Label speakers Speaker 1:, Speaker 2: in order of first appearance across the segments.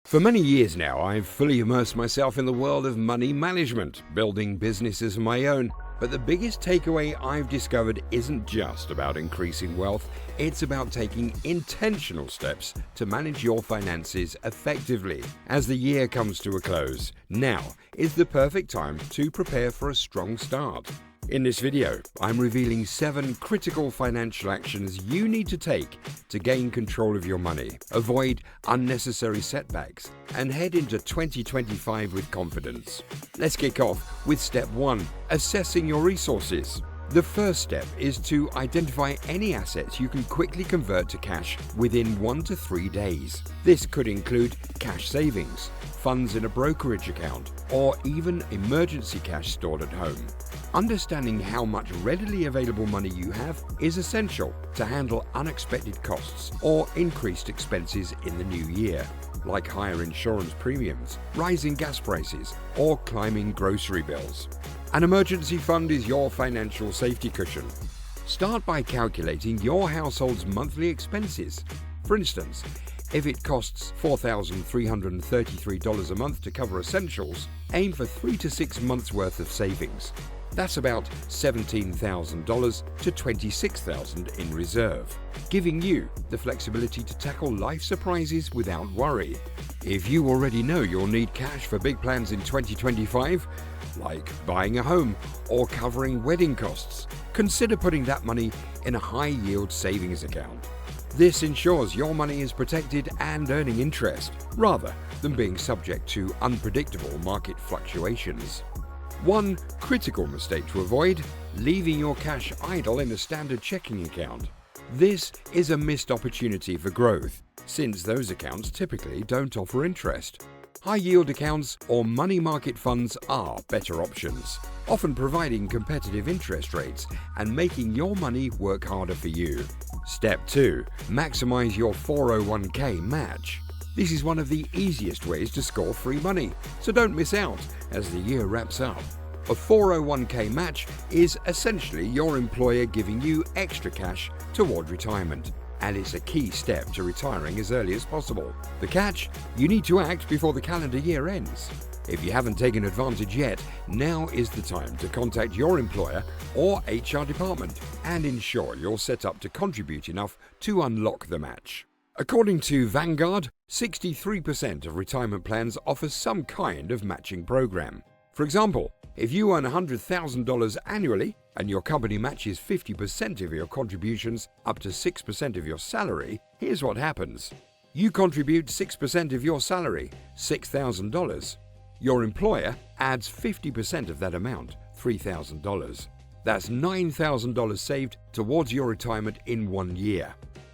Speaker 1: For many years now, I've fully immersed myself in the world of money management, building businesses of my own. But the biggest takeaway I've discovered isn't just about increasing wealth, it's about taking intentional steps to manage your finances effectively. As the year comes to a close, now is the perfect time to prepare for a strong start. In this video, I'm revealing 7 critical financial actions you need to take to gain control of your money, avoid unnecessary setbacks, and head into 2025 with confidence. Let's kick off with step 1, assessing your resources. The first step is to identify any assets you can quickly convert to cash within 1 to 3 days. This could include cash savings, funds in a brokerage account, or even emergency cash stored at home. Understanding how much readily available money you have is essential to handle unexpected costs or increased expenses in the new year, like higher insurance premiums, rising gas prices, or climbing grocery bills. An emergency fund is your financial safety cushion. Start by calculating your household's monthly expenses. For instance, if it costs $4,333 a month to cover essentials, aim for 3 to 6 months worth of savings. That's about $17,000 to $26,000 in reserve, giving you the flexibility to tackle life surprises without worry. If you already know you'll need cash for big plans in 2025, like buying a home or covering wedding costs, consider putting that money in a high-yield savings account. This ensures your money is protected and earning interest, rather than being subject to unpredictable market fluctuations. One critical mistake to avoid: leaving your cash idle in a standard checking account. This is a missed opportunity for growth, since those accounts typically don't offer interest. High-yield accounts or money market funds are better options, often providing competitive interest rates and making your money work harder for you. Step 2. Maximize your 401k match. This is one of the easiest ways to score free money, so don't miss out as the year wraps up. A 401k match is essentially your employer giving you extra cash toward retirement, and it's a key step to retiring as early as possible. The catch: you need to act before the calendar year ends. If you haven't taken advantage yet, now is the time to contact your employer or HR department and ensure you're set up to contribute enough to unlock the match. According to Vanguard, 63% of retirement plans offer some kind of matching program. For example, if you earn $100,000 annually and your company matches 50% of your contributions up to 6% of your salary, here's what happens. You contribute 6% of your salary, $6,000. Your employer adds 50% of that amount, $3,000. That's $9,000 saved towards your retirement in 1 year,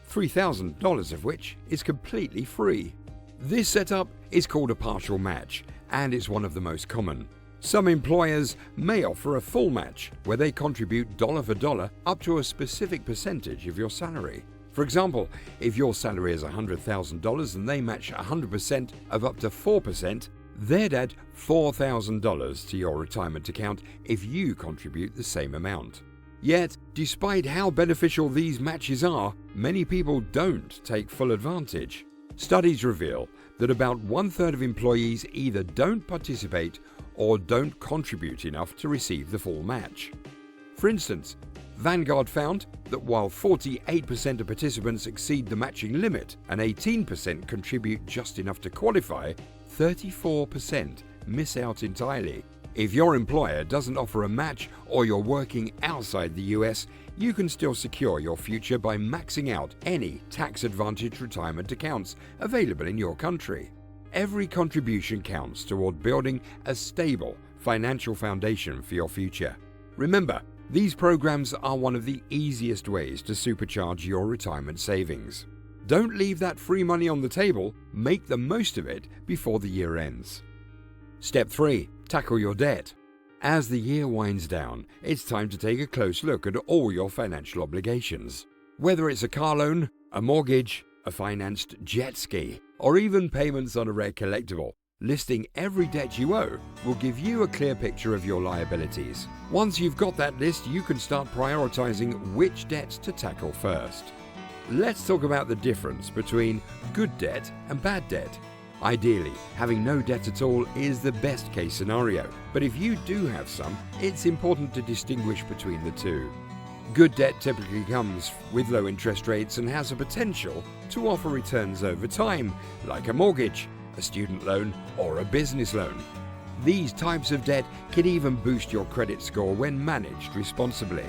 Speaker 1: $3,000 of which is completely free. This setup is called a partial match, and it's one of the most common. Some employers may offer a full match, where they contribute dollar for dollar up to a specific percentage of your salary. For example, if your salary is $100,000 and they match 100% of up to 4%, they'd add $4,000 to your retirement account if you contribute the same amount. Yet, despite how beneficial these matches are, many people don't take full advantage. Studies reveal that about 1/3 of employees either don't participate or don't contribute enough to receive the full match. For instance, Vanguard found that while 48% of participants exceed the matching limit and 18% contribute just enough to qualify, 34% miss out entirely. If your employer doesn't offer a match or you're working outside the US, you can still secure your future by maxing out any tax-advantaged retirement accounts available in your country. Every contribution counts toward building a stable financial foundation for your future. Remember, these programs are one of the easiest ways to supercharge your retirement savings. Don't leave that free money on the table. Make the most of it before the year ends. Step 3. Tackle your debt. As the year winds down, it's time to take a close look at all your financial obligations. Whether it's a car loan, a mortgage, a financed jet ski, or even payments on a rare collectible, listing every debt you owe will give you a clear picture of your liabilities. Once you've got that list, you can start prioritizing which debts to tackle first. Let's talk about the difference between good debt and bad debt. Ideally, having no debt at all is the best case scenario, but if you do have some, it's important to distinguish between the two. Good debt typically comes with low interest rates and has a potential to offer returns over time, like a mortgage, a student loan, or a business loan. These types of debt can even boost your credit score when managed responsibly.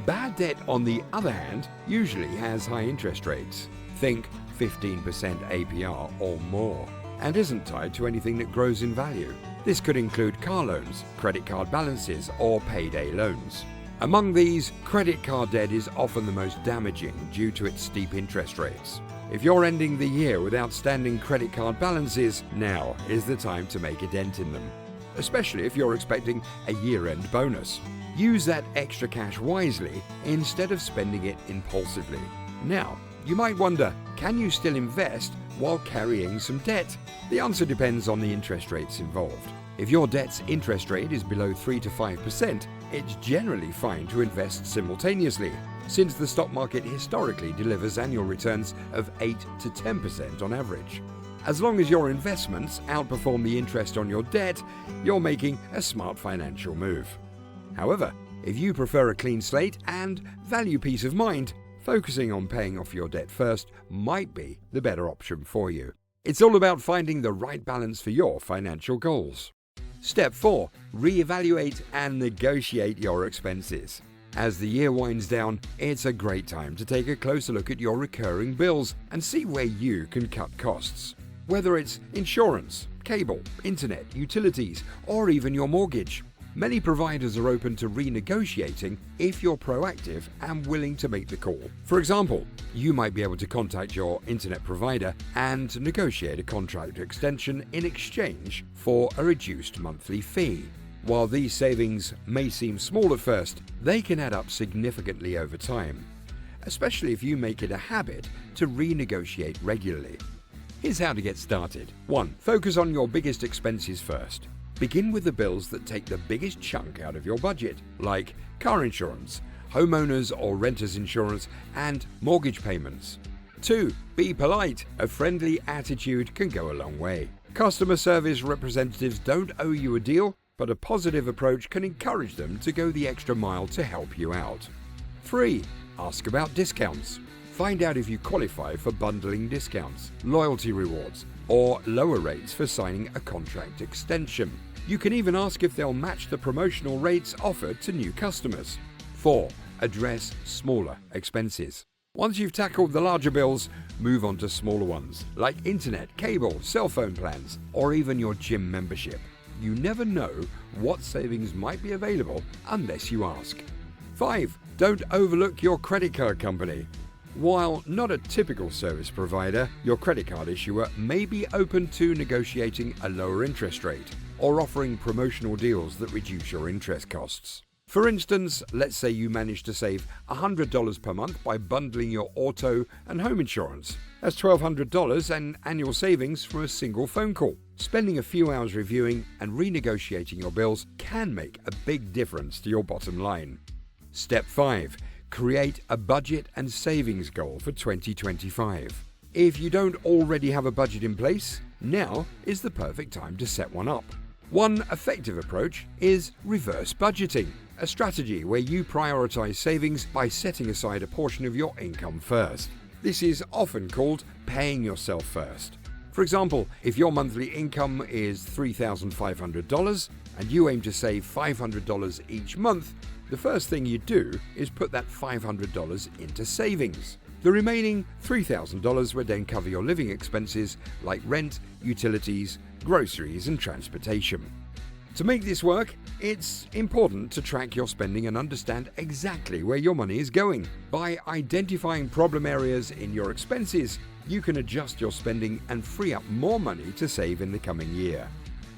Speaker 1: Bad debt, on the other hand, usually has high interest rates. Think 15% APR or more, and isn't tied to anything that grows in value. This could include car loans, credit card balances, or payday loans. Among these, credit card debt is often the most damaging due to its steep interest rates. If you're ending the year with outstanding credit card balances, now is the time to make a dent in them, especially if you're expecting a year-end bonus. Use that extra cash wisely instead of spending it impulsively. Now, you might wonder, can you still invest while carrying some debt? The answer depends on the interest rates involved. If your debt's interest rate is below 3 to 5%, it's generally fine to invest simultaneously, since the stock market historically delivers annual returns of 8 to 10% on average. As long as your investments outperform the interest on your debt, you're making a smart financial move. However, if you prefer a clean slate and value peace of mind, focusing on paying off your debt first might be the better option for you. It's all about finding the right balance for your financial goals. Step 4. Reevaluate and negotiate your expenses. As the year winds down, it's a great time to take a closer look at your recurring bills and see where you can cut costs. Whether it's insurance, cable, internet, utilities, or even your mortgage. Many providers are open to renegotiating if you're proactive and willing to make the call. For example, you might be able to contact your internet provider and negotiate a contract extension in exchange for a reduced monthly fee. While these savings may seem small at first, they can add up significantly over time, especially if you make it a habit to renegotiate regularly. Here's how to get started. 1. Focus on your biggest expenses first. Begin with the bills that take the biggest chunk out of your budget, like car insurance, homeowners or renters insurance, and mortgage payments. 2. Be polite. A friendly attitude can go a long way. Customer service representatives don't owe you a deal, but a positive approach can encourage them to go the extra mile to help you out. 3. Ask about discounts. Find out if you qualify for bundling discounts, loyalty rewards, or lower rates for signing a contract extension. You can even ask if they'll match the promotional rates offered to new customers. 4. Address smaller expenses. Once you've tackled the larger bills, move on to smaller ones, like internet, cable, cell phone plans, or even your gym membership. You never know what savings might be available unless you ask. 5. Don't overlook your credit card company. While not a typical service provider, your credit card issuer may be open to negotiating a lower interest rate or offering promotional deals that reduce your interest costs. For instance, let's say you manage to save $100 per month by bundling your auto and home insurance. That's $1,200 in annual savings from a single phone call. Spending a few hours reviewing and renegotiating your bills can make a big difference to your bottom line. Step 5. Create a budget and savings goal for 2025. If you don't already have a budget in place, now is the perfect time to set one up. One effective approach is reverse budgeting, a strategy where you prioritize savings by setting aside a portion of your income first. This is often called paying yourself first. For example, if your monthly income is $3,500 and you aim to save $500 each month, the first thing you do is put that $500 into savings. The remaining $3,000 would then cover your living expenses like rent, utilities, groceries, and transportation. To make this work, it's important to track your spending and understand exactly where your money is going. By identifying problem areas in your expenses, you can adjust your spending and free up more money to save in the coming year.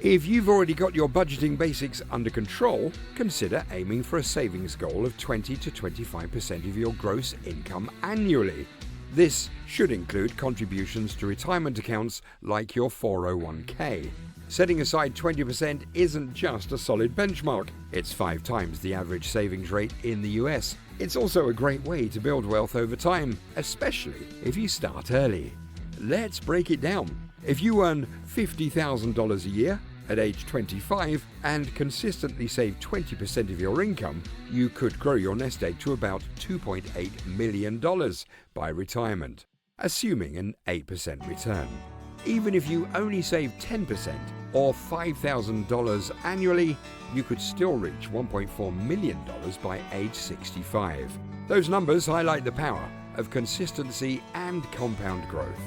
Speaker 1: If you've already got your budgeting basics under control, consider aiming for a savings goal of 20 to 25% of your gross income annually. This should include contributions to retirement accounts like your 401k. Setting aside 20% isn't just a solid benchmark. It's 5 times the average savings rate in the US. It's also a great way to build wealth over time, especially if you start early. Let's break it down. If you earn $50,000 a year at age 25 and consistently save 20% of your income, you could grow your nest egg to about $2.8 million by retirement, assuming an 8% return. Even if you only save 10% or $5,000 annually, you could still reach $1.4 million by age 65. Those numbers highlight the power of consistency and compound growth.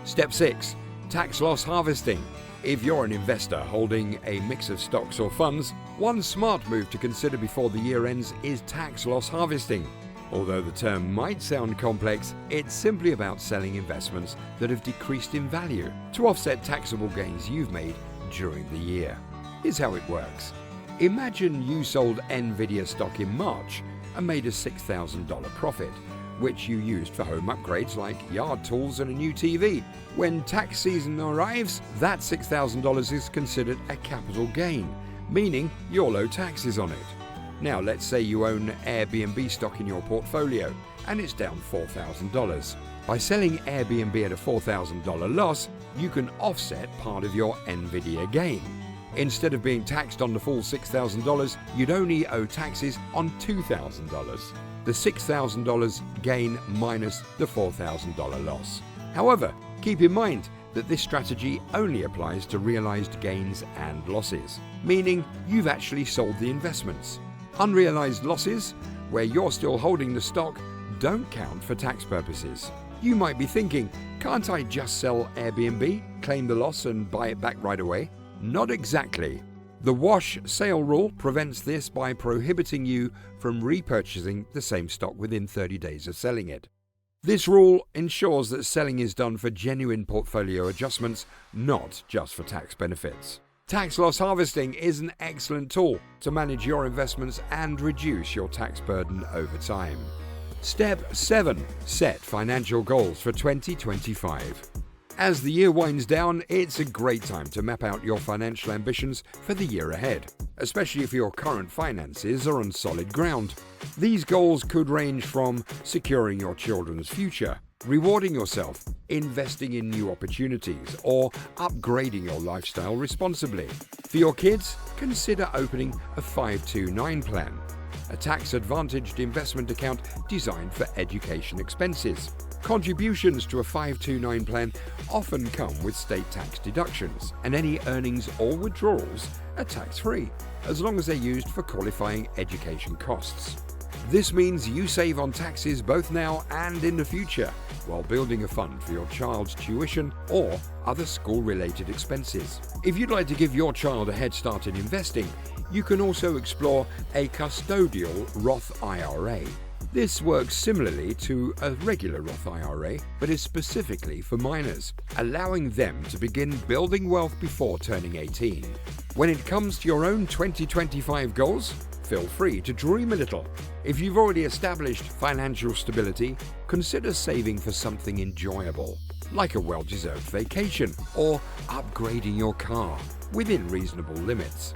Speaker 1: Step 6. Tax loss harvesting. If you're an investor holding a mix of stocks or funds, one smart move to consider before the year ends is tax loss harvesting. Although the term might sound complex, it's simply about selling investments that have decreased in value to offset taxable gains you've made during the year. Here's how it works. Imagine you sold Nvidia stock in March and made a $6,000 profit, which you used for home upgrades like yard tools and a new TV. When tax season arrives, that $6,000 is considered a capital gain, meaning you'll owe taxes on it. Now let's say you own Airbnb stock in your portfolio and it's down $4,000. By selling Airbnb at a $4,000 loss, you can offset part of your Nvidia gain. Instead of being taxed on the full $6,000, you'd only owe taxes on $2,000. The $6,000 gain minus the $4,000 loss. However, keep in mind that this strategy only applies to realized gains and losses, meaning you've actually sold the investments. Unrealized losses, where you're still holding the stock, don't count for tax purposes. You might be thinking, can't I just sell Airbnb, claim the loss and buy it back right away? Not exactly. The wash sale rule prevents this by prohibiting you from repurchasing the same stock within 30 days of selling it. This rule ensures that selling is done for genuine portfolio adjustments, not just for tax benefits. Tax loss harvesting is an excellent tool to manage your investments and reduce your tax burden over time. Step 7. Set financial goals for 2025. As the year winds down, it's a great time to map out your financial ambitions for the year ahead, especially if your current finances are on solid ground. These goals could range from securing your children's future, rewarding yourself, investing in new opportunities, or upgrading your lifestyle responsibly. For your kids, consider opening a 529 plan, a tax-advantaged investment account designed for education expenses. Contributions to a 529 plan often come with state tax deductions, and any earnings or withdrawals are tax-free, as long as they're used for qualifying education costs. This means you save on taxes both now and in the future, while building a fund for your child's tuition or other school-related expenses. If you'd like to give your child a head start in investing, you can also explore a custodial Roth IRA. This works similarly to a regular Roth IRA, but is specifically for minors, allowing them to begin building wealth before turning 18. When it comes to your own 2025 goals, feel free to dream a little. If you've already established financial stability, consider saving for something enjoyable, like a well-deserved vacation or upgrading your car within reasonable limits.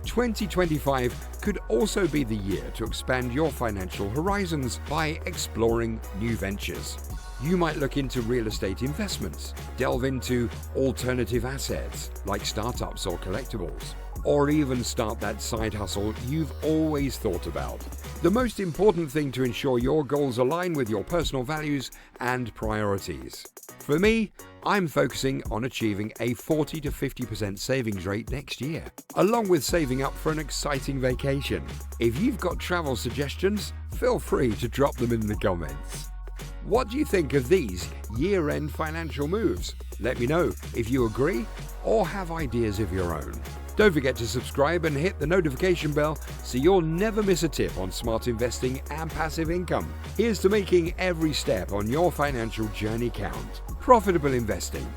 Speaker 1: 2025 could also be the year to expand your financial horizons by exploring new ventures. You might look into real estate investments, delve into alternative assets like startups or collectibles, or even start that side hustle you've always thought about. The most important thing to ensure your goals align with your personal values and priorities. For me, I'm focusing on achieving a 40 to 50% savings rate next year, along with saving up for an exciting vacation. If you've got travel suggestions, feel free to drop them in the comments. What do you think of these year-end financial moves? Let me know if you agree or have ideas of your own. Don't forget to subscribe and hit the notification bell so you'll never miss a tip on smart investing and passive income. Here's to making every step on your financial journey count. Profitable investing.